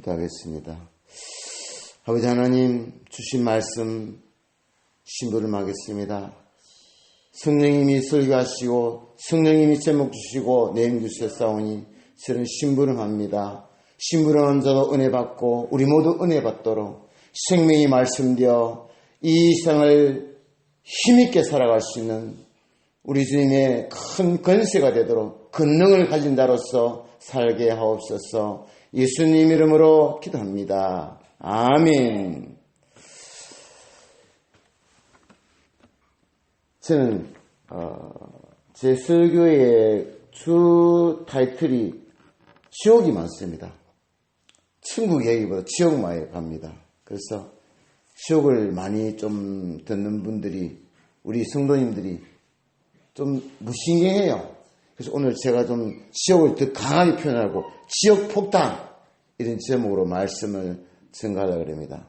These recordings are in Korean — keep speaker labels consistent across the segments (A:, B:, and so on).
A: 기도하겠습니다. 아버지 하나님, 주신 말씀 심부름하겠습니다. 성령님이 설교하시고 성령님이 제목 주시고 내용 주셨사오니 저는 심부름합니다. 심부름한 자도 은혜 받고 우리 모두 은혜 받도록 생명이 말씀되어 이 세상을 힘있게 살아갈 수 있는 우리 주님의 큰 권세가 되도록 권능을 가진 자로서 살게 하옵소서. 예수님 이름으로 기도합니다. 아멘. 저는 제 설교의 주 타이틀이 지옥이 많습니다. 천국 얘기보다 지옥 많이 갑니다. 그래서 지옥을 많이 좀 듣는 분들이, 우리 성도님들이 좀 무신경해요. 그래서 오늘 제가 좀 지옥을 더 강하게 표현하고 지옥 폭탄 이런 제목으로 말씀을 전가하려고 합니다.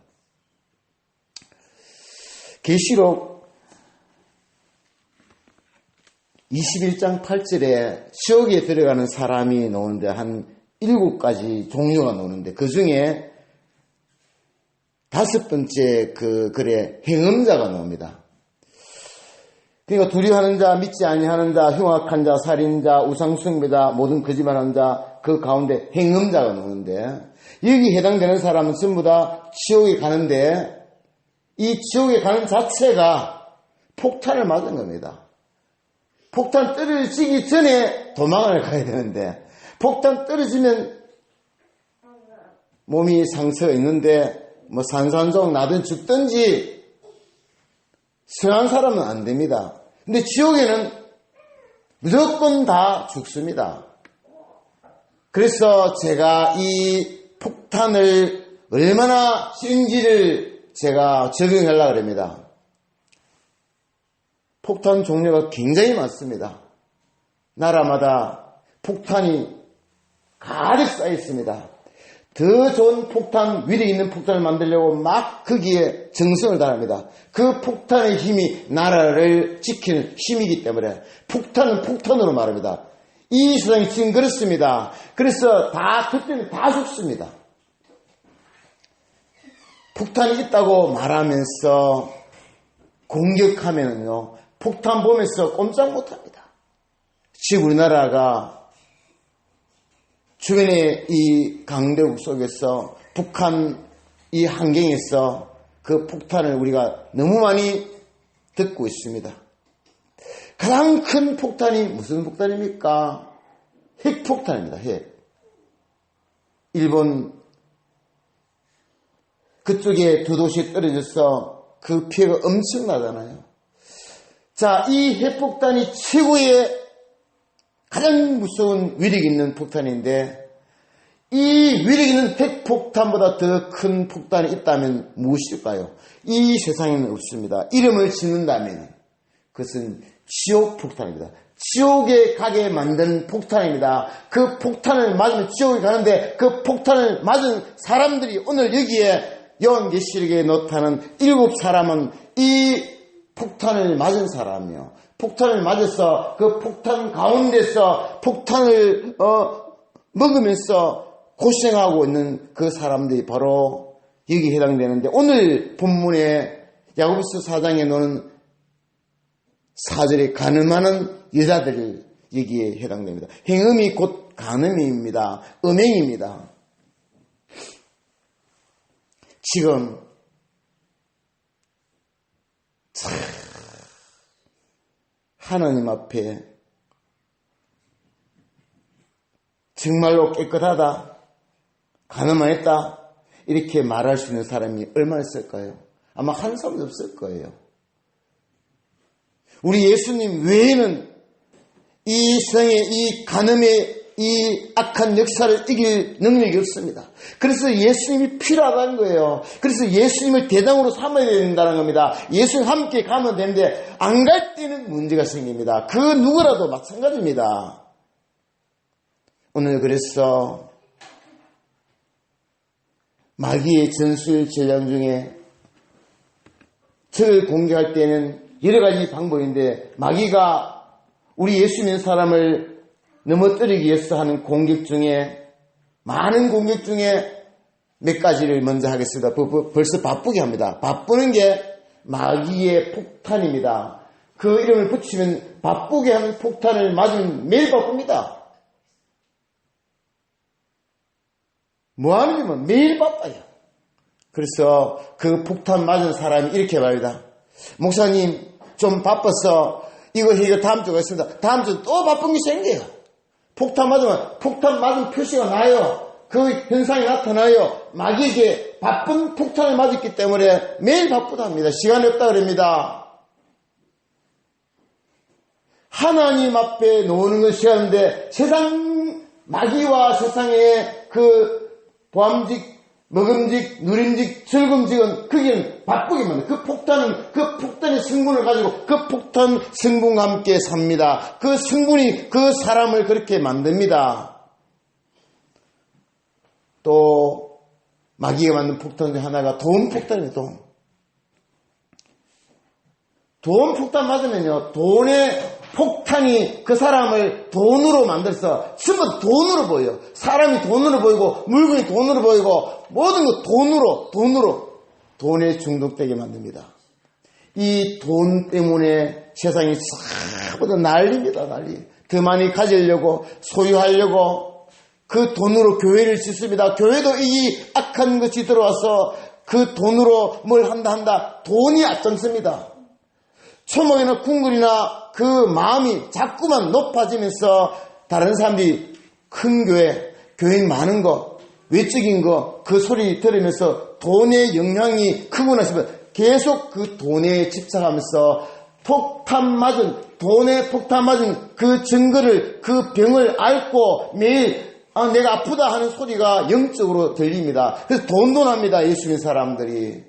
A: 계시록 21장 8절에 지옥에 들어가는 사람이 나오는데 한 7가지 종류가 나오는데 그 중에 5번째 글에 행음자가 나옵니다. 그러니까 두려워하는 자, 믿지 아니하는 자, 흉악한 자, 살인자, 우상숭배자, 모든 거짓말하는 자, 그 가운데 행음자가 나오는데 여기 해당되는 사람은 전부 다 지옥에 가는데 이 지옥에 가는 자체가 폭탄을 맞은 겁니다. 폭탄 떨어지기 전에 도망을 가야 되는데 폭탄 떨어지면 몸이 상처가 있는데 뭐 산산조각 나든 죽든지 성한 사람은 안 됩니다. 근데 지옥에는 무조건 다 죽습니다. 그래서 제가 이 폭탄을 얼마나 싫은지를 제가 적용하려고 합니다. 폭탄 종류가 굉장히 많습니다. 나라마다 폭탄이 가득 쌓여 있습니다. 더 좋은 폭탄, 위력 있는 폭탄을 만들려고 막 거기에 정성을 다합니다. 그 폭탄의 힘이 나라를 지키는 힘이기 때문에 폭탄은 폭탄으로 말합니다. 이 세상이 지금 그렇습니다. 그래서 그때는 다 죽습니다. 폭탄이 있다고 말하면서 공격하면요, 폭탄 보면서 꼼짝 못합니다. 지금 우리나라가 주변의 이 강대국 속에서 북한 이 환경에서 그 폭탄을 우리가 너무 많이 듣고 있습니다. 가장 큰 폭탄이 무슨 폭탄입니까? 핵폭탄입니다. 핵. 일본 그쪽에 두 도시에 떨어져서 그 피해가 엄청나잖아요. 자, 이 핵폭탄이 최고의 가장 무서운 위력 있는 폭탄인데 이 위력 있는 핵폭탄보다 더 큰 폭탄이 있다면 무엇일까요? 이 세상에는 없습니다. 이름을 짓는다면 그것은 지옥 폭탄입니다. 지옥에 가게 만든 폭탄입니다. 그 폭탄을 맞으면 지옥에 가는데 그 폭탄을 맞은 사람들이 오늘 여기에 요한계시록에 나타나는 7사람은 이 폭탄을 맞은 사람이요. 폭탄을 맞아서 그 폭탄 가운데서 폭탄을 먹으면서 고생하고 있는 그 사람들이 바로 여기 해당되는데 오늘 본문에 야고보서 4장에 나오는 4절에 간음하는 여자들이 여기에 해당됩니다. 행음이 곧 간음입니다. 음행입니다. 지금 하나님 앞에 정말로 깨끗하다, 간음 안 했다 이렇게 말할 수 있는 사람이 얼마나 있을까요? 아마 한 사람도 없을 거예요. 우리 예수님 외에는 이 세상의 이 간음의 이 악한 역사를 이길 능력이 없습니다. 그래서 예수님이 필요하다는 거예요. 그래서 예수님을 대장으로 삼아야 된다는 겁니다. 예수님 함께 가면 되는데 안 갈 때는 문제가 생깁니다. 그 누구라도 마찬가지입니다. 오늘 그래서 마귀의 전술 전략 중에 저를 공격할 때는 여러 가지 방법인데 마귀가 우리 예수 믿는 사람을 넘어뜨리기 위해서 하는 공격 중에 많은 공격 중에 몇 가지를 먼저 하겠습니다. 벌써 바쁘게 합니다. 바쁘는 게 마귀의 폭탄입니다. 그 이름을 붙이면 바쁘게 하는 폭탄을 맞으면 매일 바쁩니다. 뭐 하는지만 매일 바빠요. 그래서 그 폭탄 맞은 사람이 이렇게 말합니다. 목사님 좀 바빠서 이거 다음 주가 있습니다. 다음 주 또 바쁜 게 생겨요. 폭탄 맞으면 폭탄 맞은 표시가 나요. 그 현상이 나타나요. 마귀에게 바쁜 폭탄을 맞았기 때문에 매일 바쁘답니다. 시간이 없다 그럽니다. 하나님 앞에 놓는 것이 시간인데 세상 마귀와 세상의 그 보암직, 먹음직, 누림직, 즐금직은 거기는 바쁘게 만듭니다. 그 폭탄의 성분을 가지고 그 폭탄 성분과 함께 삽니다. 그 성분이 그 사람을 그렇게 만듭니다. 또 마귀가 만든 폭탄 중 하나가 돈 폭탄이에요. 돈 폭탄 맞으면요, 돈의 폭탄이 그 사람을 돈으로 만들어서 전부 돈으로 보여요. 사람이 돈으로 보이고 물건이 돈으로 보이고 모든 거 돈으로 돈에 중독되게 만듭니다. 이 돈 때문에 세상이 싹 난리입니다. 난리. 더 많이 가지려고 소유하려고 그 돈으로 교회를 짓습니다. 교회도 이 악한 것이 들어와서 그 돈으로 뭘 한다. 돈이 앞장섭니다. 초목이나 궁궐이나 그 마음이 자꾸만 높아지면서 다른 사람들이 큰 교회인 많은 거, 외적인 거, 그 소리 들으면서 돈의 영향이 크구나 싶으면 계속 그 돈에 집착하면서 돈에 폭탄 맞은 그 증거를, 그 병을 앓고 매일 내가 아프다 하는 소리가 영적으로 들립니다. 그래서 돈돈합니다. 예수 믿는 사람들이.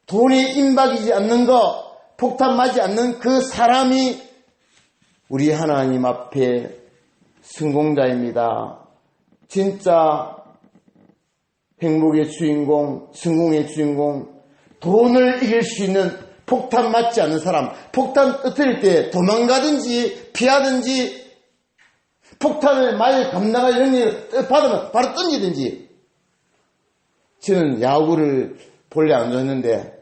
A: 돈이 임박이지 않는 거, 폭탄 맞지 않는 그 사람이 우리 하나님 앞에 성공자입니다. 진짜 행복의 주인공, 성공의 주인공, 돈을 이길 수 있는 폭탄 맞지 않는 사람, 폭탄 터뜨릴 때 도망가든지 피하든지 폭탄을 많이 감당할 영역을 받으면 바로 던지든지. 저는 야구를 본래 안 좋아했는데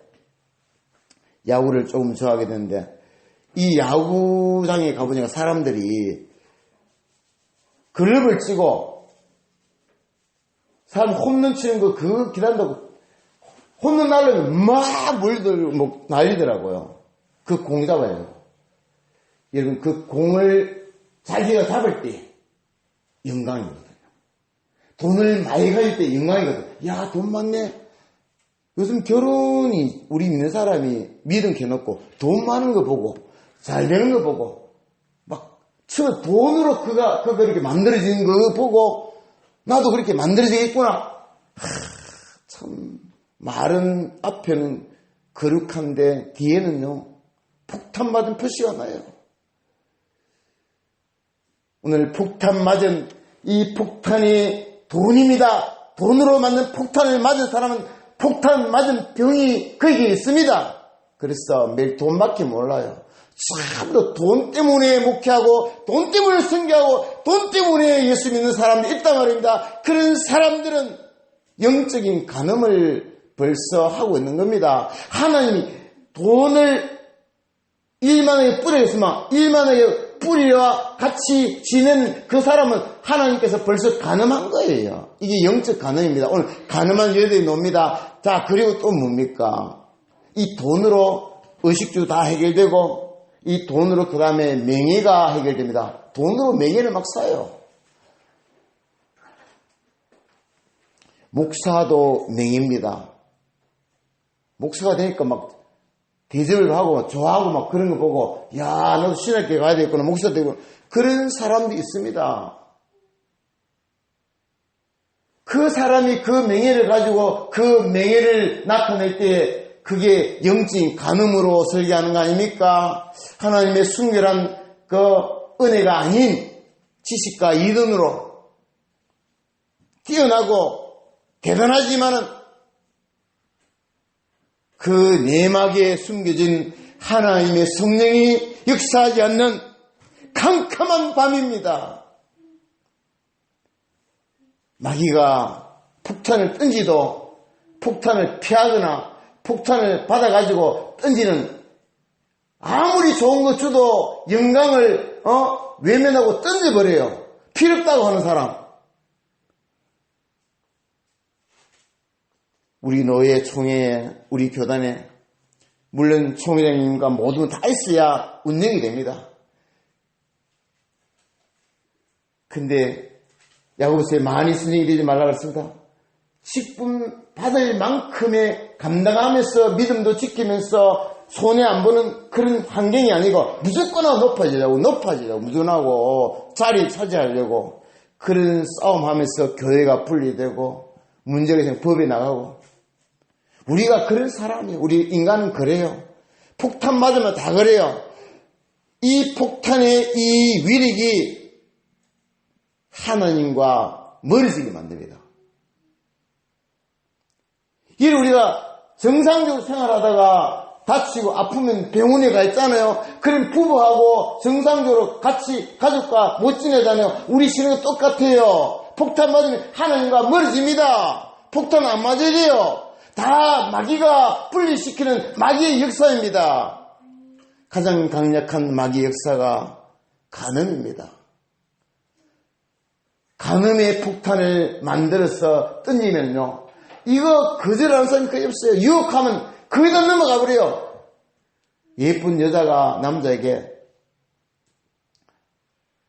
A: 야구를 조금 좋아하게 됐는데 이 야구장에 가보니까 사람들이 글럽을 찌고 사람 홈런 치는 거 그거 기다린다고 홈런 날려면 막 물들 난리더라고요. 그 공 잡아요. 여러분 그 공을 자기가 잡을 때 영광이거든요. 돈을 많이 가질 때 영광이거든요. 야, 돈 많네. 요즘 결혼이 우리 믿는 사람이 믿음 켜놓고 돈 많은 거 보고 잘 되는 거 보고 막 처음 돈으로 그가 이렇게 만들어지는 거 보고 나도 그렇게 만들어지겠구나. 참 말은 앞에는 거룩한데 뒤에는요 폭탄 맞은 표시가 나요. 오늘 폭탄 맞은 이 폭탄이 돈입니다. 돈으로 만든 폭탄을 맞은 사람은 폭탄 맞은 병이 거기에 있습니다. 그래서 매일 돈밖에 몰라요. 참도 돈 때문에 목회하고 돈 때문에 선교하고 돈 때문에 예수 믿는 사람들이 있단 말입니다. 그런 사람들은 영적인 간음을 벌써 하고 있는 겁니다. 하나님이 돈을 1만원에 뿌려있으면 1만원에 뿌리와 같이 지낸 그 사람은 하나님께서 벌써 간음한 거예요. 이게 영적 간음입니다. 오늘 간음한 예들이 놉니다. 자, 그리고 또 뭡니까? 이 돈으로 의식주 다 해결되고 이 돈으로 그 다음에 명예가 해결됩니다. 돈으로 명예를 막 사요. 목사도 명예입니다. 목사가 되니까 막 대접을 하고 좋아하고 막 그런 거 보고 야 나도 신학교에 가야 되겠구나 목사 되고 그런 사람도 있습니다. 그 사람이 그 명예를 가지고 그 명예를 나타낼 때 그게 영적인 간음으로 설계하는 거 아닙니까? 하나님의 순결한 그 은혜가 아닌 지식과 이론으로 뛰어나고 대단하지만은 그 내막에 숨겨진 하나님의 성령이 역사하지 않는 캄캄한 밤입니다. 마귀가 폭탄을 던지도 폭탄을 피하거나 폭탄을 받아가지고 던지는, 아무리 좋은 것 줘도 영광을 외면하고 던져버려요. 필요없다고 하는 사람. 우리 노예 총회에, 우리 교단에, 물론 총회장님과 모두 다 있어야 운영이 됩니다. 근데 야고보서에 많이 선생이 되지 말라고 했습니다. 직분 받을 만큼의 감당하면서 믿음도 지키면서 손해 안 보는 그런 환경이 아니고 무조건 높아지려고 무전하고 자리 차지하려고 그런 싸움하면서 교회가 분리되고 문제가 생겨 법에 나가고, 우리가 그런 사람이에요. 우리 인간은 그래요. 폭탄 맞으면 다 그래요. 이 폭탄의 이 위력이 하나님과 멀어지게 만듭니다. 이 우리가 정상적으로 생활하다가 다치고 아프면 병원에 가 있잖아요. 그럼 부부하고 정상적으로 같이 가족과 못 지내잖아요. 우리 신앙은 똑같아요. 폭탄 맞으면 하나님과 멀어집니다. 폭탄 안 맞아야 돼요. 다 마귀가 분리시키는 마귀의 역사입니다. 가장 강력한 마귀의 역사가 간음입니다. 간음의 폭탄을 만들어서 던지면요, 이거 거절하는 사람이 거의 없어요. 유혹하면 거기다 넘어가 버려요. 예쁜 여자가 남자에게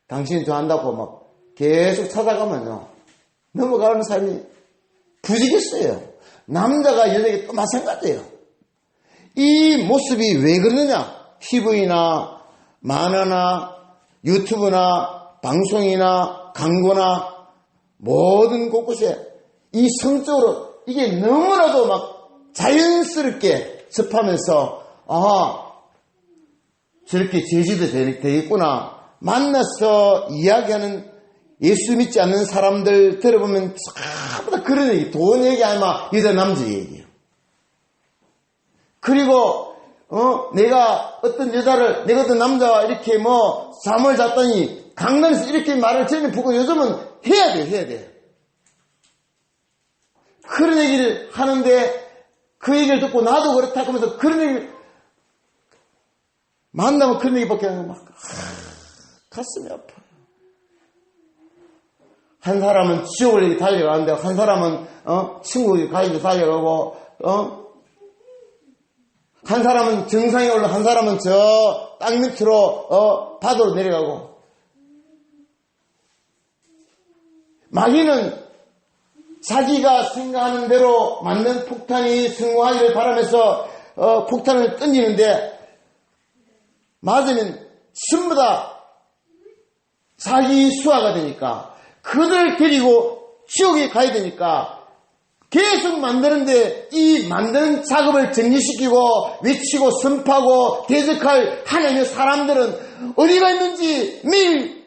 A: 당신이 좋아한다고 막 계속 찾아가면요, 넘어가는 사람이 부지겠어요. 남자가 여자에게 또 마찬가지예요. 이 모습이 왜 그러느냐? TV나 만화나 유튜브나 방송이나 광고나 모든 곳곳에 이 성적으로 이게 너무나도 막 자연스럽게 접하면서, 저렇게 제지도 되겠구나. 만나서 이야기하는 예수 믿지 않는 사람들 들어보면 전부 다 그런 얘기, 돈 얘기 아니면 여자 남자 얘기예요. 그리고 내가 어떤 여자를, 내가 어떤 남자와 이렇게 잠을 잤더니 강남에서 이렇게 말을 전혀 보고, 요즘은 해야 돼. 그런 얘기를 하는데 그 얘기를 듣고 나도 그렇다 하면서 그런 얘기를 만나면 그런 얘기밖에 안 하면 막 가슴이 아파요. 한 사람은 지옥을 달려가는데 한 사람은 친구들이 가지고 달려가고, 한 사람은 정상에 올라 한 사람은 저 땅 밑으로 바다로 내려가고. 마귀는 자기가 생각하는 대로 맞는 폭탄이 성공하기를 바라면서 폭탄을 던지는데, 맞으면 전부 다 자기 수하가 되니까 그들 데리고 지옥에 가야 되니까 계속 만드는데, 이 만드는 작업을 정리시키고 외치고 선포하고 대적할 하나님의 사람들은 어디가 있는지 매일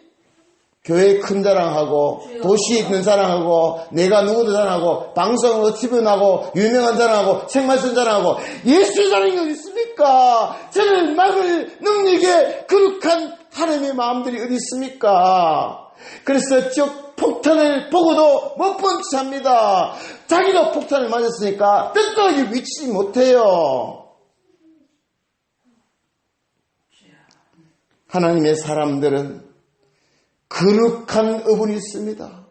A: 교회 큰 자랑하고 도시에 있는 자랑하고 내가 누구도 자랑하고 방송으로 TV하고 유명한 자랑하고 책말씀 자랑하고 예수 자랑이 어디 있습니까? 저를 막을 능력에 거룩한 하나님의 마음들이 어디 있습니까? 그래서 지옥 폭탄을 보고도 못 본 척 합니다. 자기도 폭탄을 맞았으니까 뜬떡하게 미치지 못해요. 하나님의 사람들은 거룩한 의분이 있습니다.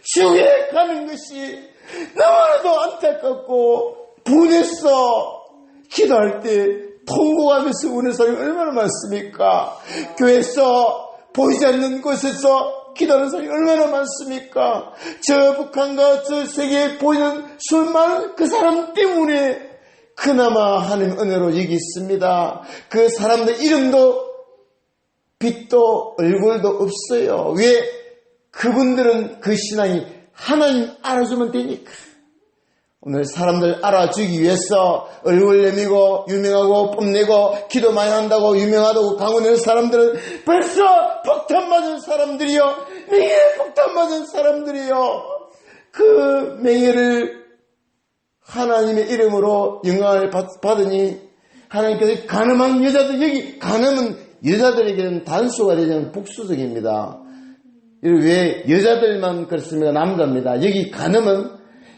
A: 지옥에 가는 것이 너무나도 안타깝고 분해서 기도할 때 통곡하면서 우는 사람이 얼마나 많습니까? 교회에서 보이지 않는 곳에서 기도하는 사람이 얼마나 많습니까? 저 북한과 저 세계에 보이는 수많은 그 사람 때문에 그나마 하나님 은혜로 여기 있습니다. 그 사람들 이름도 빛도 얼굴도 없어요. 왜? 그분들은 그 신앙이 하나님 알아주면 되니까. 오늘 사람들 알아주기 위해서 얼굴 내미고 유명하고 뽐내고 기도 많이 한다고 유명하다고 강원하는 사람들은 벌써 폭탄 맞은 사람들이요, 명예 폭탄 맞은 사람들이요, 그 명예를 하나님의 이름으로 영광을 받으니 하나님께서 간음한 여자들, 여기 간음은 여자들에게는 단수가 되지 않는 복수적입니다. 왜 여자들만 그렇습니까? 남자입니다. 여기 간음은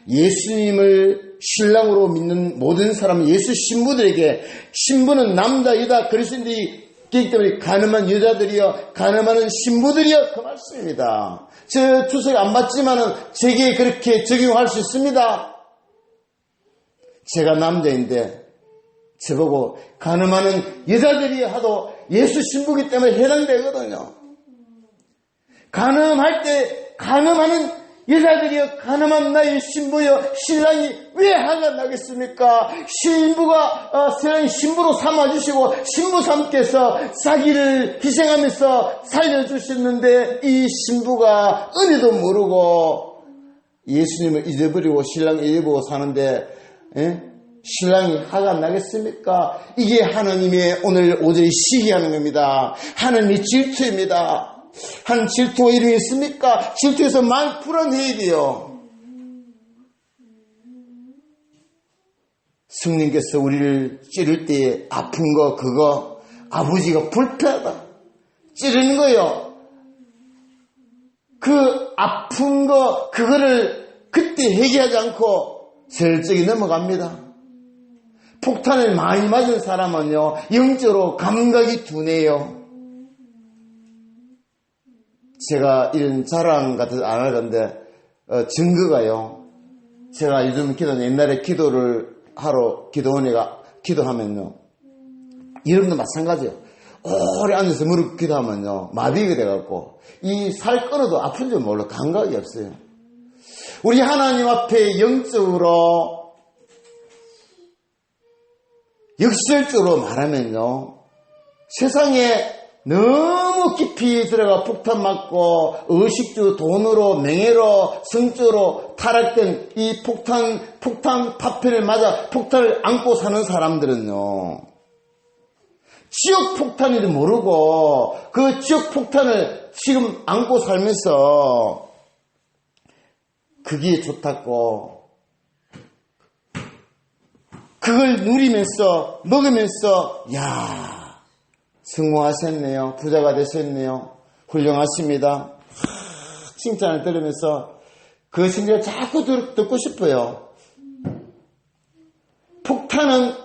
A: 예수님을 신랑으로 믿는 모든 사람, 예수 신부들에게, 신부는 남자, 여자 그리스도인들이기 때문에 간음한 여자들이여, 간음하는 신부들이여, 그 말씀입니다. 저 주석 안 받지만은 제게 그렇게 적용할 수 있습니다. 제가 남자인데 저보고 간음하는 여자들이 하도 예수 신부기 때문에 해당되거든요. 간음할 때 간음하는 여자들이여, 간음한 나의 신부여, 신랑이 왜 화가 나겠습니까? 신부가 신랑이 신부로 삼아주시고 신부삼께서 자기를 희생하면서 살려주셨는데 이 신부가 은혜도 모르고 예수님을 잊어버리고 신랑을 잊어버리고 사는데 신랑이 화가 나겠습니까? 이게 하나님의 오늘 5절이 시기하는 겁니다. 하나님의 질투입니다. 한 질투가 이름이 있습니까? 질투에서 많이 풀어내야 돼요. 성령께서 우리를 찌를 때 아픈 거 그거 아버지가 불편하다 찌르는 거요. 그 아픈 거 그거를 그때 해결하지 않고 슬쩍이 넘어갑니다. 폭탄을 많이 맞은 사람은요 영적으로 감각이 둔해요. 제가 이런 자랑 같은 안 할 건데 증거가요. 제가 요즘 옛날에 기도를 하러 기도원에 기도하면요 이런 거 마찬가지예요. 오래 앉아서 무릎 기도하면요 마비가 돼갖고 이 살 끊어도 아픈 줄 몰라. 감각이 없어요. 우리 하나님 앞에 영적으로 역설적으로 말하면요 세상에 너무 깊이 들어가 폭탄 맞고 의식주, 돈으로, 명예로, 성적으로 타락된 이 폭탄 파편을 맞아 폭탄을 안고 사는 사람들은요 지옥 폭탄인지 모르고 그 지옥 폭탄을 지금 안고 살면서 그게 좋다고 그걸 누리면서 먹으면서 성공하셨네요. 부자가 되셨네요. 훌륭하십니다. 칭찬을 들으면서 그 칭찬을 자꾸 듣고 싶어요. 폭탄은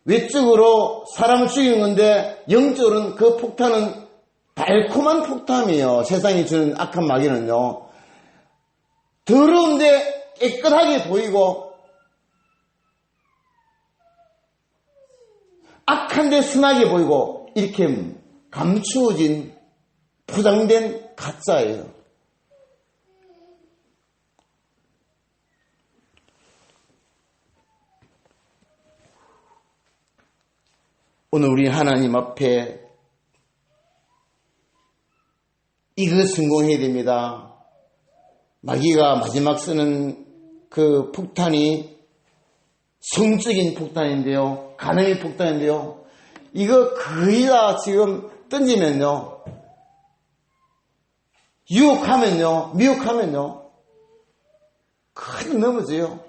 A: 외적으로 사람을 죽이는 건데 영적으로는 그 폭탄은 달콤한 폭탄이에요. 세상이 주는 악한 마귀는요. 더러운데 깨끗하게 보이고 악한데 순하게 보이고 이렇게 감추어진 포장된 가짜예요. 오늘 우리 하나님 앞에 이거 성공해야 됩니다. 마귀가 마지막 쓰는 그 폭탄이 성적인 폭탄인데요. 간음의 폭탄인데요. 이거 거의 다 지금 던지면요. 유혹하면요. 미혹하면요. 거의 넘어져요.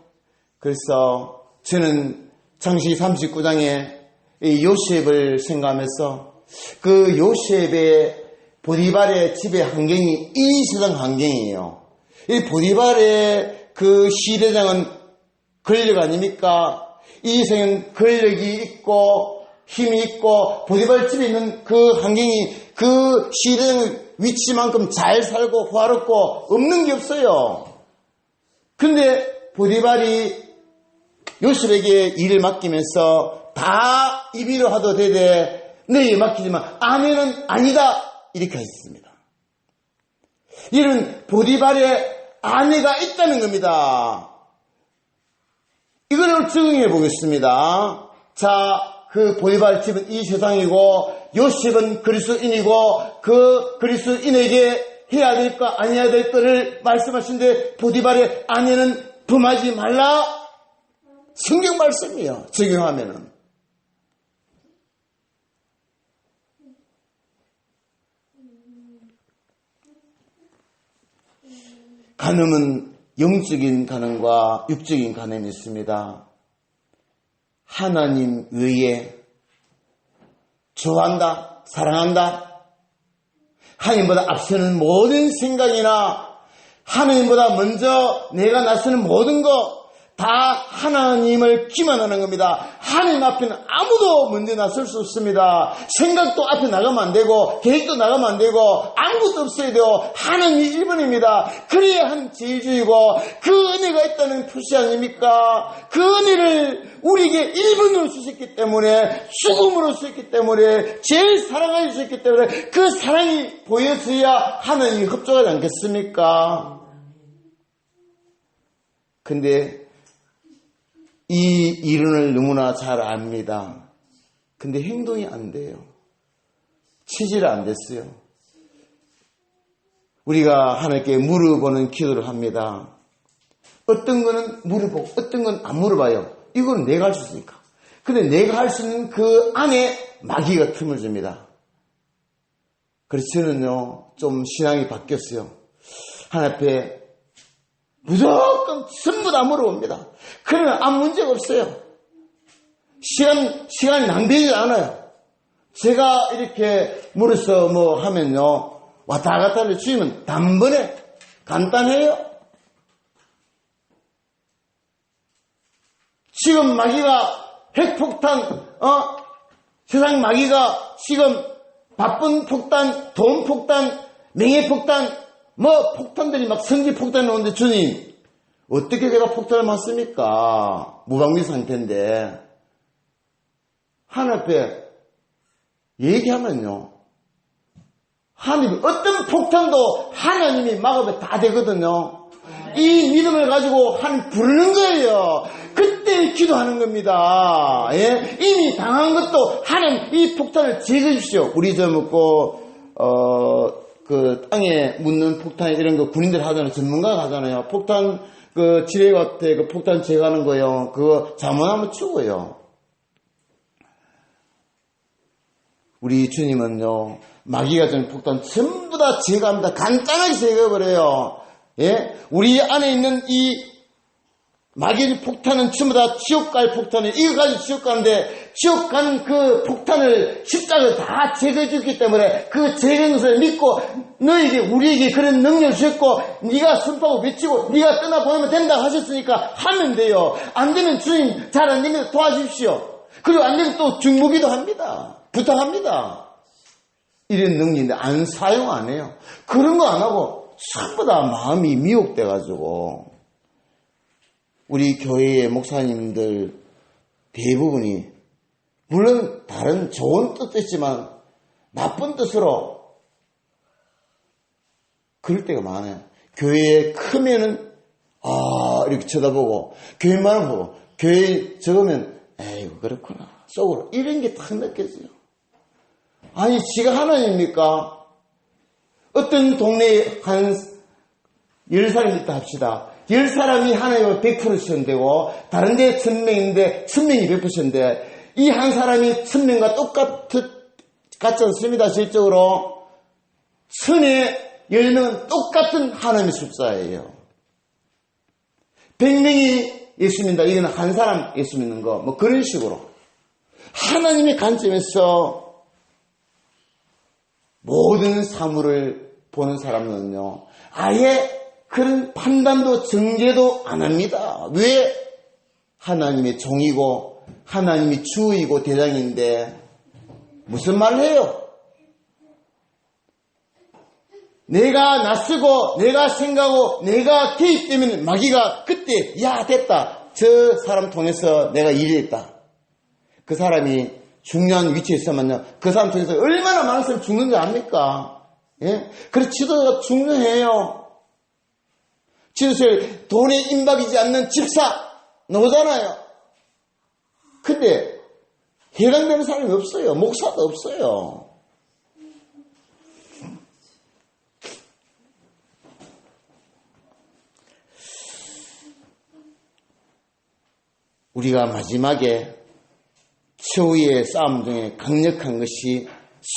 A: 그래서 저는 창세기 39장에 요셉을 생각하면서 그 요셉의 보디발의 집의 환경이 이 세상 환경이에요. 이 보디발의 그 시대장은 권력 아닙니까? 이 세상은 권력이 있고 힘이 있고 보디발 집에 있는 그 환경이 그 시대의 위치만큼 잘 살고 화롭고 없는 게 없어요. 근데 보디발이 요셉에게 일을 맡기면서 다 이비로 하도 되되 너희에 맡기지만 아내는 아니다 이렇게 하셨습니다. 이런 보디발의 아내가 있다는 겁니다. 이거를 적용해 보겠습니다. 자, 그 보디발 집은 이 세상이고 요셉은 그리스도인이고 그 그리스도인에게 해야 될 거 아니어야 될 거를 말씀하신데 보디발의 아내는 범하지 말라. 성경 말씀이에요. 적용하면은. 간음은 영적인 간음과 육적인 간음이 있습니다. 하나님 외에 좋아한다, 사랑한다, 하나님보다 앞서는 모든 생각이나 하나님보다 먼저 내가 나서는 모든 것 다 하나님을 기만하는 겁니다. 하나님 앞에는 아무도 먼저 나설 수 없습니다. 생각도 앞에 나가면 안 되고 계획도 나가면 안 되고 아무것도 없어야 돼요. 하나님이 1번입니다. 그래야 한 제일주의고 그 은혜가 있다는 표시 아닙니까? 그 은혜를 우리에게 1번으로 주셨기 때문에 죽음으로 주셨기 때문에 제일 사랑하여 주셨기 때문에 그 사랑이 보여져야 하나님이 협조하지 않겠습니까? 근데 이 이론을 너무나 잘 압니다. 근데 행동이 안 돼요. 체질이 안 됐어요. 우리가 하나님께 물어보는 기도를 합니다. 어떤 거는 물어보고 어떤 건 안 물어봐요. 이거는 내가 할 수 있으니까. 근데 내가 할 수 있는 그 안에 마귀가 틈을 줍니다. 그래서 저는요, 좀 신앙이 바뀌었어요. 하나님 앞에 무조건 전부 다 물어봅니다. 그러면 아무 문제가 없어요. 시간이 낭비되지 않아요. 제가 이렇게 물어서 뭐 하면요, 왔다 갔다 주시면 단번에 간단해요. 지금 마귀가 핵폭탄, 세상 마귀가 지금 바쁜 폭탄, 돈 폭탄, 명예 폭탄, 뭐 폭탄들이 막 성지 폭탄이 오는데 주님 어떻게 제가 폭탄을 맞습니까? 무방비 상태인데 하나님 앞에 얘기하면요, 하나님 어떤 폭탄도 하나님이 막으면 다 되거든요. 이 믿음을 가지고 하나님 부르는 거예요. 그때 기도하는 겁니다. 예? 이미 당한 것도 하나님 이 폭탄을 제거해 주십시오. 우리 저 먹고 그 땅에 묻는 폭탄 이런 거 군인들 하잖아요. 전문가가 하잖아요. 폭탄 그 지뢰 같아 그 폭탄 제거하는 거요. 그거 잘못하면 죽어요. 우리 주님은요, 마귀가 주는 폭탄 전부 다 제거합니다. 간단하게 제거해버려요. 예? 우리 안에 있는 이 마귀의 폭탄은 전부 다 지옥 갈 폭탄이에요. 이거 가지고 지옥 가는데 지옥 가는 그 폭탄을 십자가를 다 제거해 줬기 때문에 그 제거한 것을 믿고 너에게 우리에게 그런 능력을 주셨고 네가 선포하고 외치고 네가 떠나보내면 된다고 하셨으니까 하면 돼요. 안 되면 주님 잘 안 되면 도와주십시오. 그리고 안 되면 또 중보기도 합니다. 부탁합니다. 이런 능력인데 안 사용 안 해요. 그런 거 안 하고 전부 다 마음이 미혹돼가지고 우리 교회의 목사님들 대부분이 물론 다른 좋은 뜻도 있지만 나쁜 뜻으로 그럴 때가 많아요. 교회에 크면은 이렇게 쳐다보고 교회만 보고 교회 적으면 에이구 그렇구나 속으로 이런 게 딱 느껴져요. 아니 지가 하나님입니까? 어떤 동네에 한 10사람이 있다 합시다. 10사람이 하나님을 100%셔도 되고 다른 데 1000명인데 1000명이 100%인데 이 한 사람이 1000명과 같지 않습니다. 실적으로 1000에 10명은 똑같은 하나님의 숫자예요. 100명이 예수 믿는다. 이거는 한 사람 예수 믿는 거. 뭐 그런 식으로 하나님의 관점에서 모든 사물을 보는 사람은요, 아예 그런 판단도 정죄도 안 합니다. 왜? 하나님의 종이고 하나님이 주이고 대장인데 무슨 말을 해요? 내가 나서고 내가 생각하고 내가 개입되면 마귀가 그때 야 됐다. 저 사람 통해서 내가 일했다. 그 사람이 중요한 위치에 있으면요, 그 사람 통해서 얼마나 많은 사람이 죽는 줄 압니까? 예? 그래서 지도자가 중요해요. 지도자를 돈에 임박이지 않는 집사 나오잖아요. 근데 해당되는 사람이 없어요. 목사도 없어요. 우리가 마지막에 최후의 싸움 중에 강력한 것이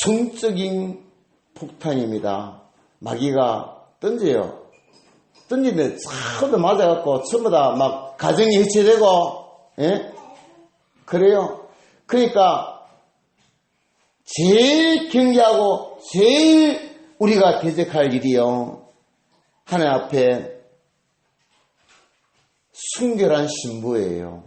A: 성적인 폭탄입니다. 마귀가 던져요. 던지는데 차도 맞아갖고 전부 다 막 가정이 해체되고, 예? 그래요. 그러니까 제일 경계하고 제일 우리가 대적할 일이요, 하나님 앞에 순결한 신부예요.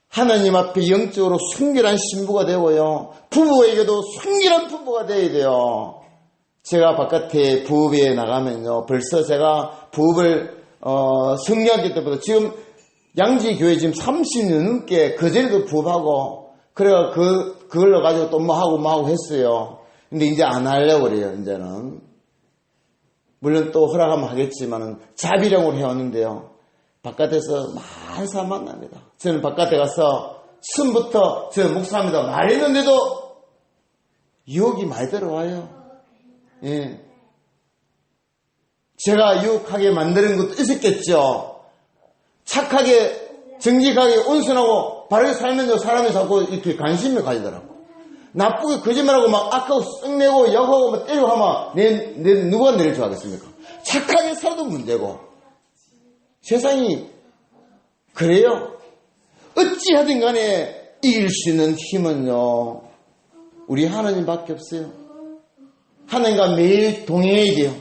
A: 하나님 앞에 영적으로 순결한 신부가 되고요, 부부에게도 순결한 부부가 되어야 돼요. 제가 바깥에 부업에 나가면요, 벌써 제가 부업을 성리학기 때부터 지금 양지교회 지금 30년 넘게 그전에도 부업하고, 그래가 그걸로 가지고 또 뭐 하고 했어요. 근데 이제 안 하려고 그래요, 이제는. 물론 또 허락하면 하겠지만은 자비령으로 해왔는데요, 바깥에서 많은 사람 만납니다. 저는 바깥에 가서 처음부터 저는 목사입니다 말했는데도 유혹이 많이 들어와요. 예. 제가 유혹하게 만드는 것도 있었겠죠. 착하게, 정직하게, 온순하고 바르게 살면서 사람이 자꾸 이렇게 관심을 가지더라고. 나쁘게 거짓말하고 막 악하고 썩내고 욕하고 막 때리고 하면 내 누가 내릴 줄 알겠습니까? 착하게 살아도 문제고. 세상이 그래요. 어찌하든 간에 이길 수 있는 힘은요, 우리 하나님밖에 없어요. 하나님과 매일 동행해야 돼요.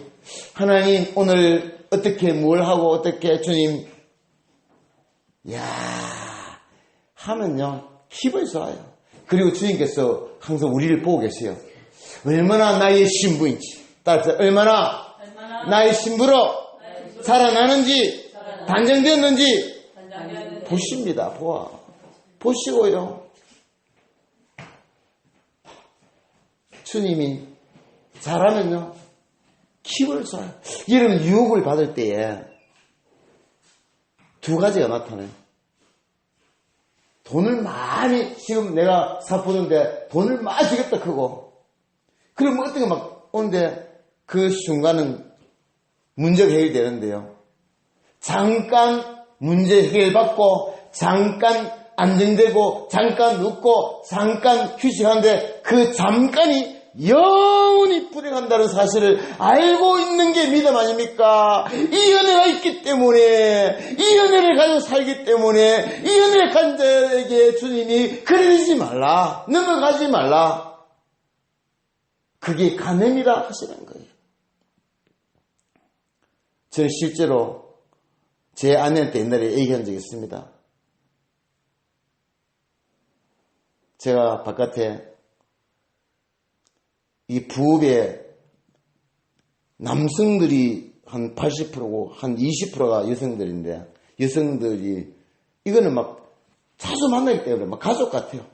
A: 하나님 오늘 어떻게 뭘 하고 어떻게 주님 하면요 기분이 좋아요. 그리고 주님께서 항상 우리를 보고 계세요. 얼마나 나의 신부인지, 따라서 얼마나 나의 신부로 살아나는지, 단정되었는지 보십니다. 보시고요, 주님이 잘하면요 기분을 좋아요. 여러분 유혹을 받을 때에 두 가지가 나타나요. 돈을 많이, 지금 내가 사포는데 돈을 많이 주겠다 크고, 그러면 어떤 게 막 오는데 그 순간은 문제가 해결되는데요, 잠깐 문제 해결받고 잠깐 안정되고 잠깐 눕고 잠깐 휴식하는데 그 잠깐이 영원히 불행한다는 사실을 알고 있는 게 믿음 아닙니까? 이 은혜가 있기 때문에, 이 은혜를 가지고 살기 때문에, 이 은혜를 가진 자에게 주님이 그러지 말라, 넘어가지 말라, 그게 간음이라 하시는 거예요. 저는 실제로 제 아내한테 옛날에 얘기한 적이 있습니다. 제가 바깥에 이 부업에 남성들이 한 80%고 한 20%가 여성들인데, 여성들이 이거는 막 자주 만나기 때문에 막 가족 같아요.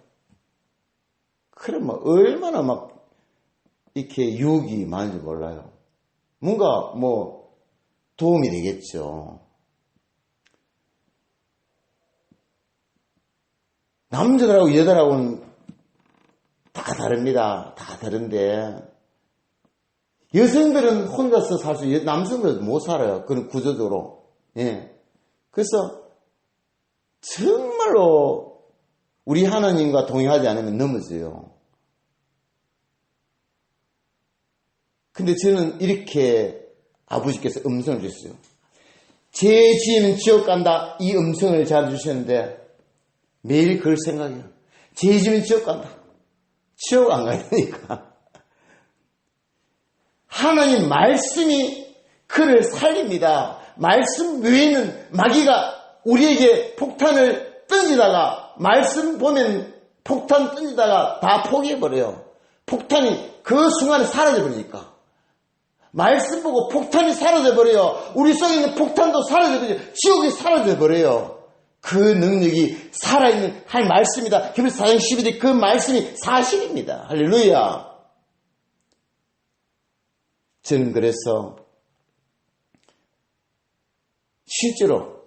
A: 그럼 막 얼마나 막 이렇게 유혹이 많은지 몰라요. 뭔가 뭐 도움이 되겠죠. 남자들하고 여자들하고는 다 다릅니다. 다 다른데 여성들은 혼자서 살 수, 남성들은 못 살아요. 그런 구조적으로. 예. 그래서 정말로 우리 하나님과 동행하지 않으면 넘어져요. 근데 저는 이렇게 아버지께서 음성을 주셨어요. 제 집은 지옥 간다. 이 음성을 잘 주셨는데 매일 그걸 생각해요. 제 집은 지옥 간다. 지옥 안 가야 되니까. 하나님 말씀이 그를 살립니다. 말씀 외에는 마귀가 우리에게 폭탄을 던지다가, 말씀 보면 폭탄 던지다가 다 포기해버려요. 폭탄이 그 순간에 사라져버리니까. 말씀 보고 폭탄이 사라져버려요. 우리 속에 있는 폭탄도 사라져버려요. 지옥이 사라져버려요. 그 능력이 살아있는 할 말씀이다. 히브리서 4장 12절 그 말씀이 사실입니다. 할렐루야. 저는 그래서 실제로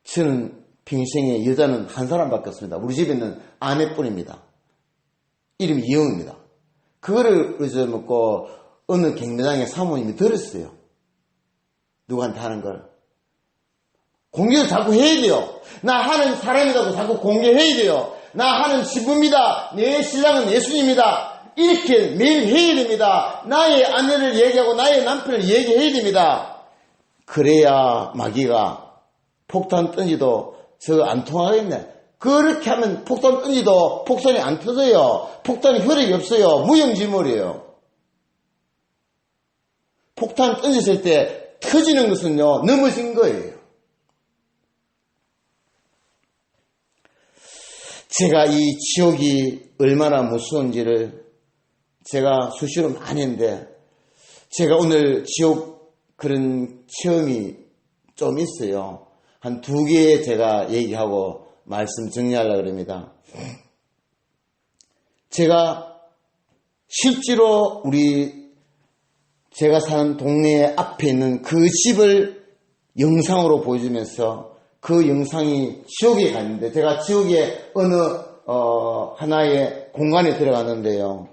A: 저는 평생에 여자는 한 사람밖에 없습니다. 우리 집에 있는 아내뿐입니다. 이름이 이영입니다. 그거를 잊어먹고 어느 경매장의 사모님이 들었어요. 누구한테 하는 걸. 공개를 자꾸 해야 돼요. 나 하는 사람이라고 자꾸 공개해야 돼요. 나 하는 신부입니다. 내 신랑은 예수님입니다. 이렇게 매일 해야 됩니다. 나의 아내를 얘기하고 나의 남편을 얘기해야 됩니다. 그래야 마귀가 폭탄 던지도 저거 안 통하겠네. 그렇게 하면 폭탄 던지도 폭탄이 안 터져요. 폭탄이 효력이 없어요. 무용지물이에요. 폭탄 던졌을 때 터지는 것은요, 넘어진 거예요. 제가 이 지옥이 얼마나 무서운지를 제가 수시로 많이 했는데, 제가 오늘 지옥 그런 체험이 좀 있어요. 한 2개 제가 얘기하고 말씀 정리하려고 합니다. 제가 실제로 제가 사는 동네 앞에 있는 그 집을 영상으로 보여주면서 그 영상이 지옥에 갔는데, 제가 지옥의 어느 하나의 공간에 들어갔는데요.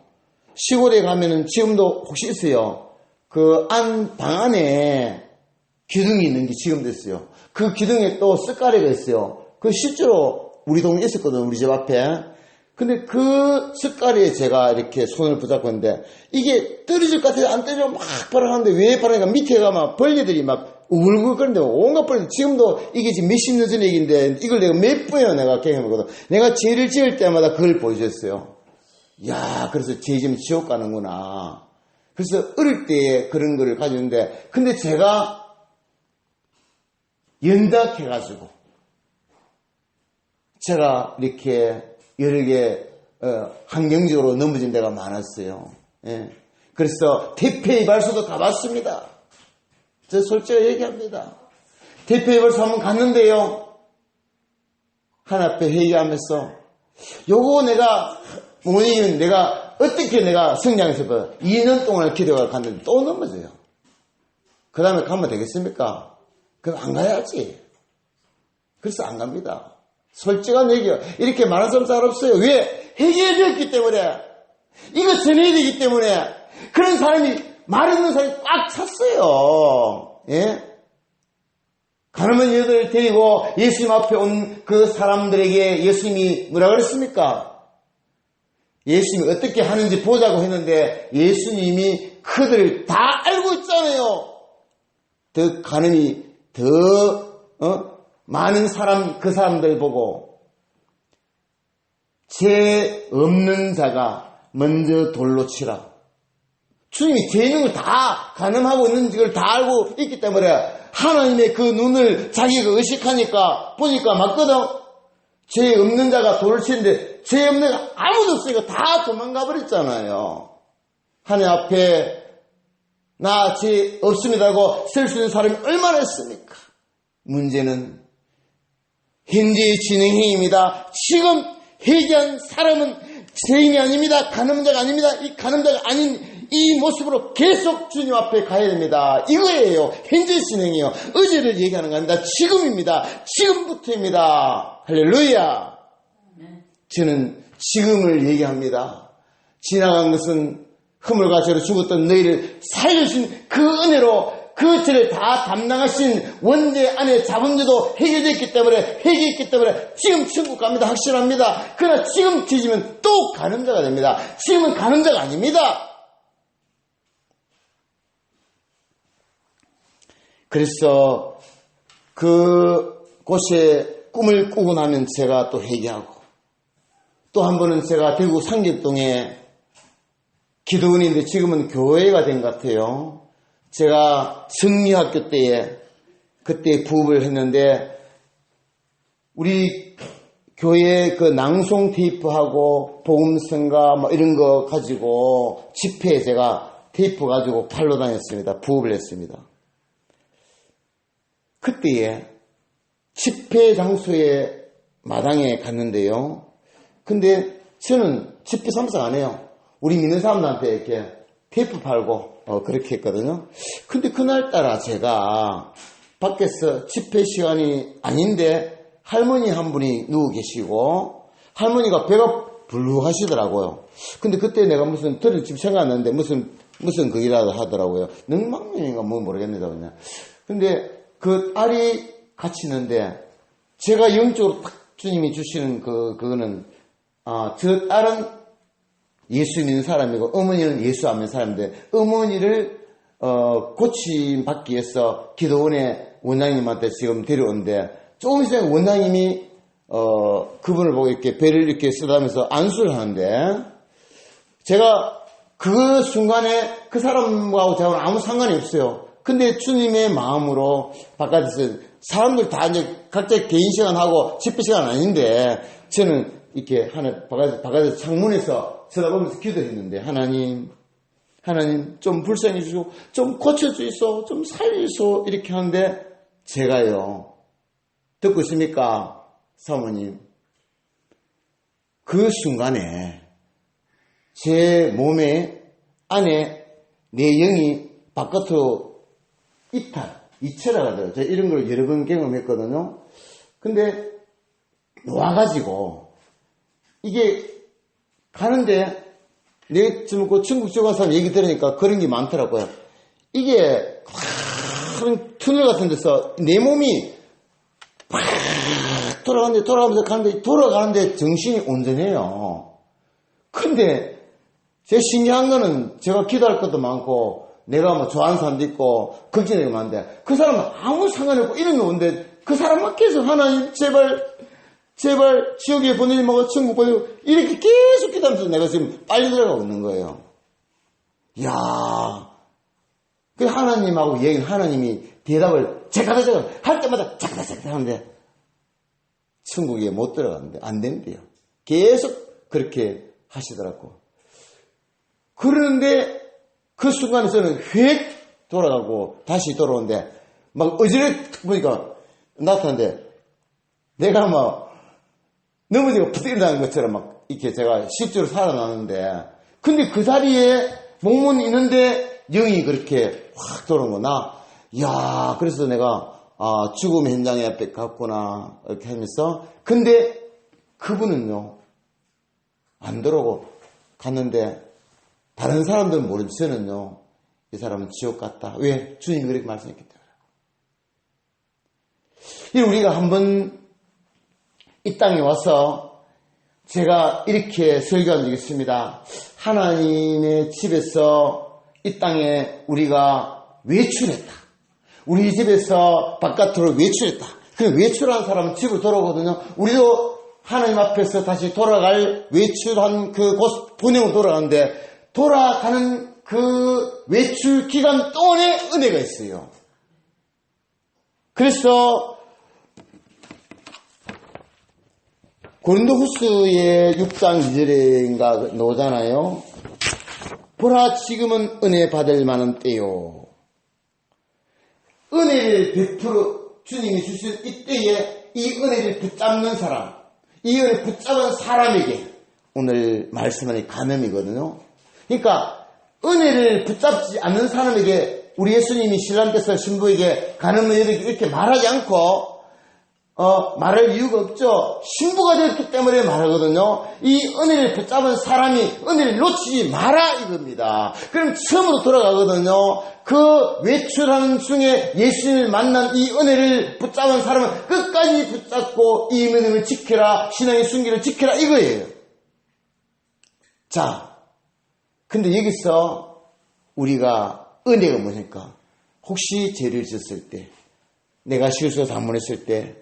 A: 시골에 가면은 지금도 혹시 있어요. 그 방 안에 기둥이 있는 게 지금도 있어요. 그 기둥에 또 쓱가리가 있어요. 그 실제로 우리 동네에 있었거든요. 우리 집 앞에. 근데 그 쓱가리에 제가 이렇게 손을 붙잡고 있는데, 이게 떨어질 것 같아요. 안 떨어져 막 발아가는데, 왜 발아가니까 밑에 가면 벌레들이 막 우글우글거리는데, 온갖 벌레. 지금도 이게 지금 몇십 년 전 얘기인데, 이걸 내가 몇 번이나 내가 경험했거든. 내가 죄를 지을 때마다 그걸 보여줬어요. 야, 그래서 죄 지으면 지옥 가는구나. 그래서 어릴 때 그런 거를 가지는데, 근데 제가 연락해가지고 제가 이렇게 여러 개 환경적으로 넘어진 데가 많았어요. 예. 그래서 대패이발소도 가봤습니다. 저 솔직히 얘기합니다. 대패이발소 한번 갔는데요, 하나님께 회개하면서 요거 내가 못 이기면 내가 어떻게 내가 성장해서 2년 동안 기도가 갔는데 또 넘어져요. 그 다음에 가면 되겠습니까? 그럼 안 가야지. 그래서 안 갑니다. 솔직한 얘기요. 이렇게 말하는 사람 잘 없어요. 왜? 회개해졌기 때문에. 이거 전해야 되기 때문에. 그런 사람이, 말 있는 사람이 꽉 찼어요. 예? 가늠한 여자를 데리고 예수님 앞에 온 그 사람들에게 예수님이 뭐라 그랬습니까? 예수님이 어떻게 하는지 보자고 했는데, 예수님이 그들을 다 알고 있잖아요. 더 가늠이 더 많은 그 사람들 보고, 죄 없는 자가 먼저 돌로 치라. 주님이 죄 있는 걸 다 가늠하고 있는 걸 다 알고 있기 때문에 하나님의 그 눈을 자기가 의식하니까 보니까 맞거든. 죄 없는 자가 돌을 치는데, 죄 없는 자가 아무도 없으니까 다 도망가 버렸잖아요. 하나님 앞에 나 죄 없습니다고 설 수 있는 사람이 얼마나 있습니까? 문제는 현재의 진행행위입니다. 지금 회개한 사람은 죄인이 아닙니다. 간음자가 아닙니다. 이 간음자가 아닌 이 모습으로 계속 주님 앞에 가야 됩니다. 이거예요. 현재 진행이에요. 어제를 얘기하는 거 아닙니다. 지금입니다. 지금부터입니다. 할렐루야. 저는 지금을 얘기합니다. 지나간 것은 허물과 죄로 죽었던 너희를 살려주신 그 은혜로 그 죄를 다 담당하신 원죄 안에 자본죄도 해결됐기 때문에, 회개했기 때문에 지금 천국 갑니다. 확실합니다. 그러나 지금 뒤지면 또 간음자가 됩니다. 지금은 간음자가 아닙니다. 그래서 그 곳에 꿈을 꾸고 나면 제가 또 회개하고, 또 한 번은 제가 대구 상계동에 기도원인데 지금은 교회가 된 것 같아요. 제가 성리학교 때에 그때 부업을 했는데, 우리 교회 그 낭송 테이프하고 복음성가 뭐 이런 거 가지고 집회에 제가 테이프 가지고 팔러 다녔습니다. 부업을 했습니다. 그때에 집회 장소에 마당에 갔는데요. 근데 저는 집회 참석 안 해요. 우리 믿는 사람들한테 이렇게 테이프 팔고 그렇게 했거든요. 근데 그날따라 제가 밖에서 집회 시간이 아닌데 할머니 한 분이 누워 계시고, 할머니가 배가 불룩하시더라고요. 근데 그때 내가 무슨 들을 집 생각 안 나는데 무슨 그이라도 하더라고요. 능망령인가 뭐 모르겠네요. 그냥. 근데 그 딸이 같이 있는데, 제가 영적으로 딱 주님이 주시는 그거는, 저 딸은 예수 믿는 사람이고 어머니는 예수 안 믿는 사람인데, 어머니를 고침 받기 위해서 기도원에 원장님한테 지금 데려오는데, 조금 있으면 원장님이 그분을 보고 이렇게 배를 이렇게 쓰다면서 안수를 하는데, 제가 그 순간에 그 사람하고 저하고는 아무 상관이 없어요. 근데 주님의 마음으로 바깥에서 사람들 다 이제 각자 개인 시간하고 집회 시간 아닌데, 저는 이렇게 바깥에서 창문에서 쳐다보면서 기도했는데, 하나님 좀 불쌍해 주시고 좀 고쳐주이소, 좀 살리소, 이렇게 하는데, 제가요, 듣고 있습니까 사모님? 그 순간에 제 몸에 안에 내 영이 바깥으로 이철하거든요. 제가 이런 걸 여러 번 경험했거든요. 근데 와가지고 이게 가는데, 내 지금 그 중국 쪽 간 사람 얘기 들으니까 그런 게 많더라고요. 이게 큰 터널 같은 데서 내 몸이 팍 돌아가는데 정신이 온전해요. 근데 제일 신기한 거는, 제가 기도할 것도 많고 내가 뭐 좋아하는 사람도 있고 걱정이 많은데, 그 사람은 아무 상관이 없고 이런 거 오는데, 그 사람만 계속 하나님 제발 지옥에 보내지 말고 천국 보내고, 이렇게 계속 기도하면서 내가 지금 빨리 들어가고 있는 거예요. 이야, 그 하나님하고 하나님이 대답을 제가 할 때마다 자가자가 하는데 천국에 못 들어가는데 안 된대요. 계속 그렇게 하시더라고. 그러는데 그 순간에 저는 휙 돌아가고 다시 돌아오는데, 막 어지럽 보니까 나타났는데, 내가 막 넘어지고 부딪힌다는 것처럼 막 이렇게 제가 실제로 살아나는데, 근데 그 자리에 몸은 있는데 영이 그렇게 확 돌아오구나. 이야, 그래서 내가 죽음 현장에 앞에 갔구나 이렇게 하면서, 근데 그분은요 안 들어오고 갔는데, 다른 사람들은 모르지 저는요, 이 사람은 지옥 갔다. 왜? 주님이 그렇게 말씀했기 때문에. 우리가 한번 이 땅에 와서 제가 이렇게 설교한 적이 있습니다. 하나님의 집에서 이 땅에 우리가 외출했다. 우리 집에서 바깥으로 외출했다. 그 외출한 사람은 집으로 돌아오거든요. 우리도 하나님 앞에서 다시 돌아갈 외출한 그곳 본향으로 돌아가는데, 돌아가는 그 외출 기간 동안에 은혜가 있어요. 그래서 고린도후서의 6장 2절인가 나오잖아요. 보라, 지금은 은혜 받을 만한 때요. 은혜를 베풀어 주님이 주신 이 때에 이 은혜를 붙잡는 사람, 이 은혜를 붙잡은 사람에게 오늘 말씀하는 감염이거든요. 그러니까 은혜를 붙잡지 않는 사람에게 우리 예수님이 신랑께서 신부에게 가늠을 이렇게 말하지 않고 말할 이유가 없죠. 신부가 되었기 때문에 말하거든요. 이 은혜를 붙잡은 사람이 은혜를 놓치지 마라 이겁니다. 그럼 처음으로 돌아가거든요. 그 외출하는 중에 예수님을 만난 이 은혜를 붙잡은 사람은 끝까지 붙잡고 이 은혜를 지켜라, 신앙의 순기를 지켜라 이거예요. 자, 근데 여기서 우리가 은혜가 뭐니까, 혹시 죄를 지었을 때, 내가 실수해서 잘못했을 때,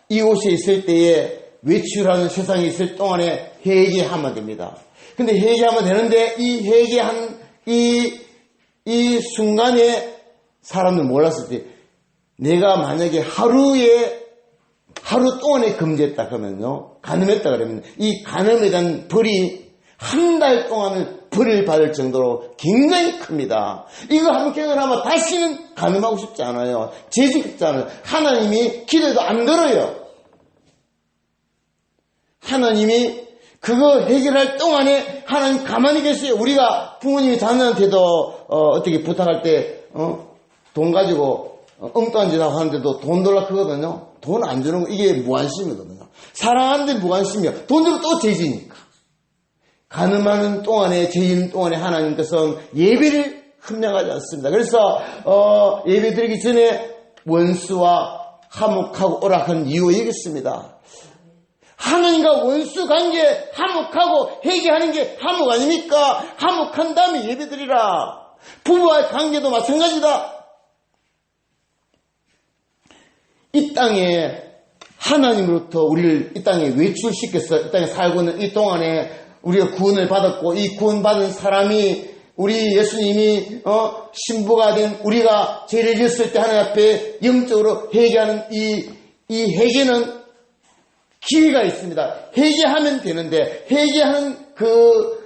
A: 이곳에 있을 때에 외출하는 세상에 있을 동안에 회개하면 됩니다. 근데 회개하면 되는데, 이 회개한 이 순간에 사람들 몰랐을 때, 내가 만약에 하루 동안에 금지했다 그러면요, 간음했다 그러면 이 간음에 대한 벌이 한 달 동안은 벌을 받을 정도로 굉장히 큽니다. 이거 한번 경험하면 다시는 간음하고 싶지 않아요. 죄짓지 않아요. 하나님이 기도해도 안 들어요. 하나님이 그거 해결할 동안에 하나님 가만히 계세요. 우리가 부모님이 자녀한테도 어떻게 부탁할 때 돈 가지고 엉뚱한 짓 하고 하는데도 돈 달라 크거든요. 돈 안 주는 거 이게 무관심이거든요. 사랑하는데 무관심이요. 돈 주면 또 죄지니까. 간음하는 동안에, 죄인 동안에 하나님께서는 예배를 흠량하지 않습니다. 그래서 예배 드리기 전에 원수와 화목하고 오락한 이유가 여기 있습니다. 하나님과 원수 관계 화목하고 회개하는 게 화목 아닙니까? 화목한 다음에 예배 드리라. 부부와의 관계도 마찬가지다. 이 땅에 하나님으로부터 우리를 이 땅에 외출시켜서 이 땅에 살고 있는 이 동안에 우리가 구원을 받았고, 이 구원받은 사람이 우리 예수님이 신부가 된 우리가 죄를 지었을 때 하나님 앞에 영적으로 회개하는 이 회개는 기회가 있습니다. 회개하면 되는데, 회개하는 그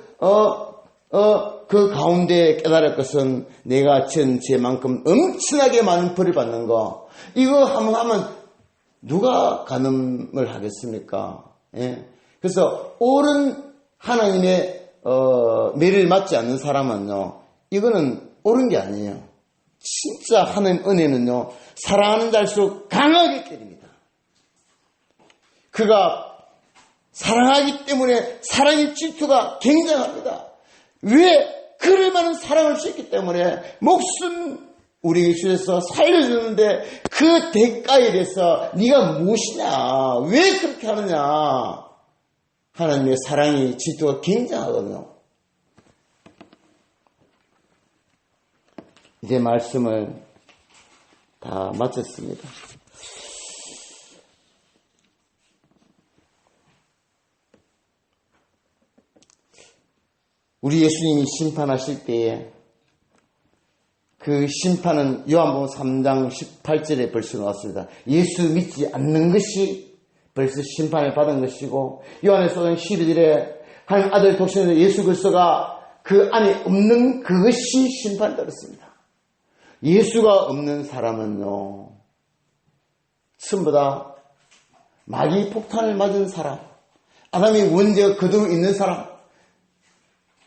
A: 가운데 깨달을 것은 내가 전 죄만큼 엄청나게 많은 벌을 받는 거, 이거 한번 하면 누가 간음을 하겠습니까? 예? 그래서 옳은 하나님의 매를 맞지 않는 사람은요, 이거는 옳은 게 아니에요. 진짜 하나님 은혜는요, 사랑하는 자일수록 강하게 때립니다. 그가 사랑하기 때문에 사랑의 질투가 굉장합니다. 왜? 그럴 만한 사랑을 줬기 때문에 목숨 우리 주에서 살려주는데 그 대가에 대해서 네가 무엇이냐, 왜 그렇게 하느냐. 하나님의 사랑이 질투가 굉장하거든요. 이제 말씀을 다 마쳤습니다. 우리 예수님이 심판하실 때에 그 심판은 요한복음 3장 18절에 벌써 나왔습니다. 예수 믿지 않는 것이 벌써 심판을 받은 것이고, 요한에서는 12절에 하나님 아들 독생자 예수 그리스도가 그 안에 없는 그것이 심판을 받았습니다. 예수가 없는 사람은요, 전부 다 마귀 폭탄을 맞은 사람, 아담이 원죄가 그대로 있는 사람,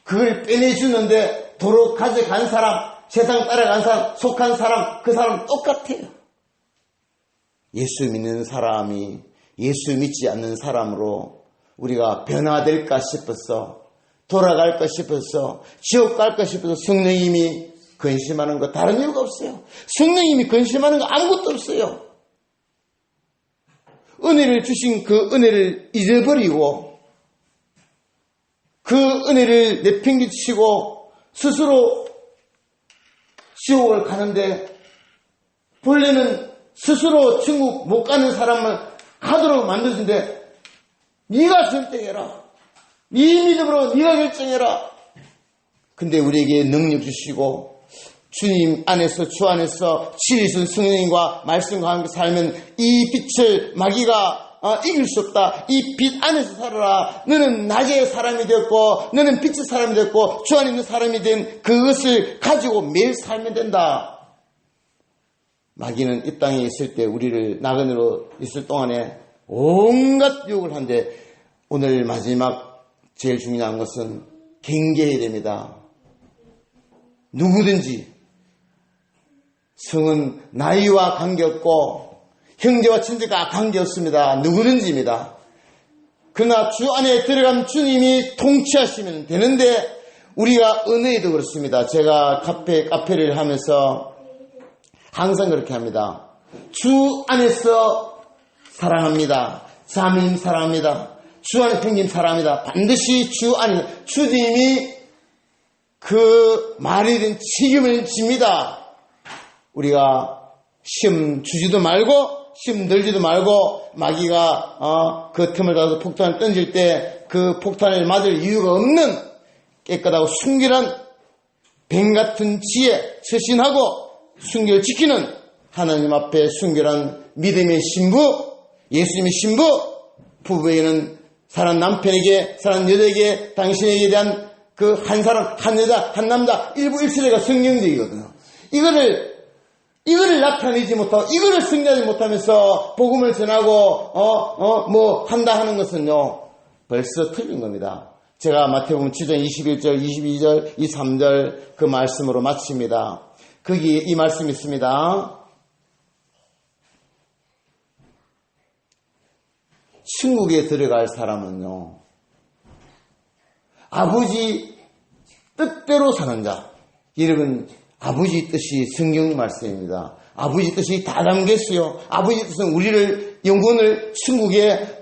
A: 그걸 빼내주는데 도로 가져간 사람, 세상 따라간 사람, 속한 사람, 그 사람 똑같아요. 예수 믿는 사람이 예수 믿지 않는 사람으로 우리가 변화될까 싶어서, 돌아갈까 싶어서, 지옥 갈까 싶어서 성령님이 근심하는 거 다른 이유가 없어요. 성령님이 근심하는 거 아무것도 없어요. 은혜를 주신 그 은혜를 잊어버리고 그 은혜를 내팽개치고 스스로 지옥을 가는데, 본래는 스스로 천국 못 가는 사람을 가도록 만드는데 네가 결정해라, 네 믿음으로 네가 결정해라. 근데 우리에게 능력 주시고 주님 안에서, 주 안에서 진리신 성령님과 말씀과 함께 살면 이 빛을 마귀가 이길 수 없다. 이 빛 안에서 살아라. 너는 낮의 사람이 되었고 너는 빛의 사람이 되었고 주 안에 있는 사람이 된 그것을 가지고 매일 살면 된다. 마귀는 이 땅에 있을 때, 우리를 나그네로 있을 동안에 온갖 유혹을 하는데, 오늘 마지막 제일 중요한 것은 경계해야 됩니다. 누구든지 성은 나이와 관계없고 형제와 친제가 관계없습니다. 누구든지입니다. 그러나 주 안에 들어간 주님이 통치하시면 되는데, 우리가 은혜에도 그렇습니다. 제가 카페를 하면서 항상 그렇게 합니다. 주 안에서 사랑합니다. 자매님 사랑합니다. 주 안에 형님 사랑합니다. 반드시 주 안에 주님이 그 말에 대한 책임을 집니다. 우리가 시험 주지도 말고 시험 들지도 말고, 마귀가 그 틈을 따서 폭탄을 던질 때 그 폭탄을 맞을 이유가 없는 깨끗하고 순결한 뱀 같은 지혜, 처신하고 순결을 지키는 하나님 앞에 순결한 믿음의 신부, 예수님의 신부, 부부에게는 사랑하는 남편에게, 사랑하는 여자에게, 당신에게 대한 그 한 사람, 한 여자, 한 남자, 일부일체가 성경적이거든요. 이거를 나타내지 못하고, 이거를 승리하지 못하면서 복음을 전하고 뭐 한다 하는 것은요, 벌써 틀린 겁니다. 제가 마태복음 7장 21절, 22절, 23절 그 말씀으로 마칩니다. 거기에 이 말씀이 있습니다. 천국에 들어갈 사람은요, 아버지 뜻대로 사는 자. 여러분, 아버지 뜻이 성경 말씀입니다. 아버지 뜻이 다 담겼어요. 아버지 뜻은 우리를, 영혼을 천국에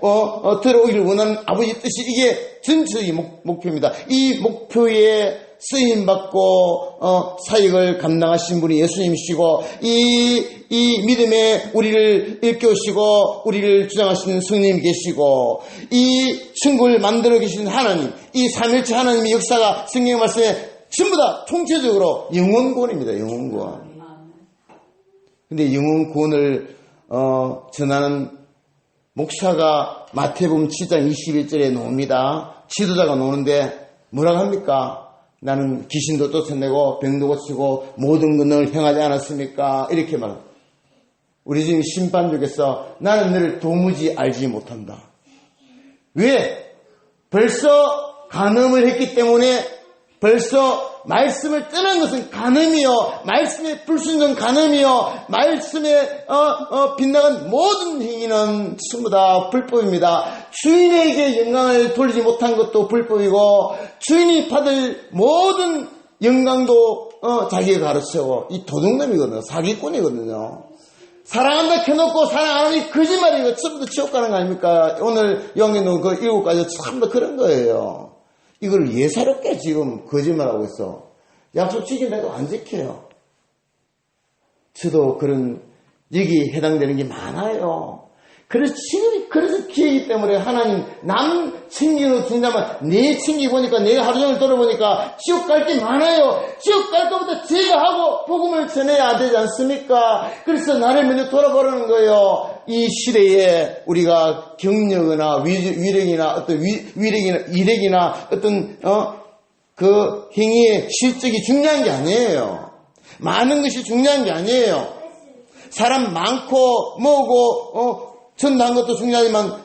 A: 들어오기를 원하는 아버지 뜻이, 이게 전체적인 목표입니다. 이 목표에 쓰임받고 사역을 감당하신 분이 예수님이시고 이 믿음에 우리를 일깨우시고 우리를 주장하시는 성령님이 계시고 이 천국을 만들어 계신 하나님, 이 삼일체 하나님의 역사가 성경 말씀에 전부 다 총체적으로 영혼구원입니다. 영혼구원. 근데 영혼구원을 전하는 목사가 마태복음 7장 21절에 놓습니다. 지도자가 놓는데 뭐라고 합니까? 나는 귀신도 쫓아내고 병도 고치고 모든 권능을 행하지 않았습니까? 이렇게 말합니다. 우리 지금 심판족에서 나는 너를 도무지 알지 못한다. 왜? 벌써 간음을 했기 때문에 벌써 말씀을 떠난 것은 간음이요, 말씀에 불순종 간음이요, 말씀에 빗나간 모든 행위는 전부 다 불법입니다. 주인에게 영광을 돌리지 못한 것도 불법이고 주인이 받을 모든 영광도 자기가 가르치고 이 도둑놈이거든요. 사기꾼이거든요. 사랑한다 켜놓고 사랑 안 하니 거짓말이고 전부 다 지옥 가는 거 아닙니까? 오늘 영희는 그 7가지 전부 다 그런 거예요. 이걸 예사롭게 지금 거짓말하고 있어. 약속 지킨다고 안 지켜요. 저도 그런 여기 해당되는 게 많아요. 그래서 기회이기 때문에 하나님 남 챙기는 중자만 내 챙기보니까 내가 하루 종일 돌아보니까 지옥 갈 게 많아요. 지옥 갈 것보다 제가 하고 복음을 전해야 되지 않습니까? 그래서 나를 먼저 돌아보라는 거예요. 이 시대에 우리가 경력이나 위력이나 어떤 이력이나 어떤 그 행위의 실적이 중요한 게 아니에요. 많은 것이 중요한 게 아니에요. 사람 많고 뭐고 전도한 것도 중요하지만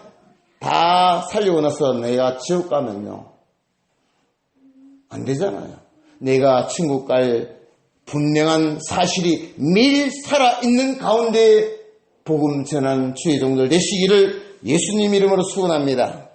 A: 다 살리고 나서 내가 지옥 가면요 안 되잖아요. 내가 천국 갈 분명한 사실이 매일 살아있는 가운데 복음 전하는 주의 종들 되시기를 예수님 이름으로 축원합니다.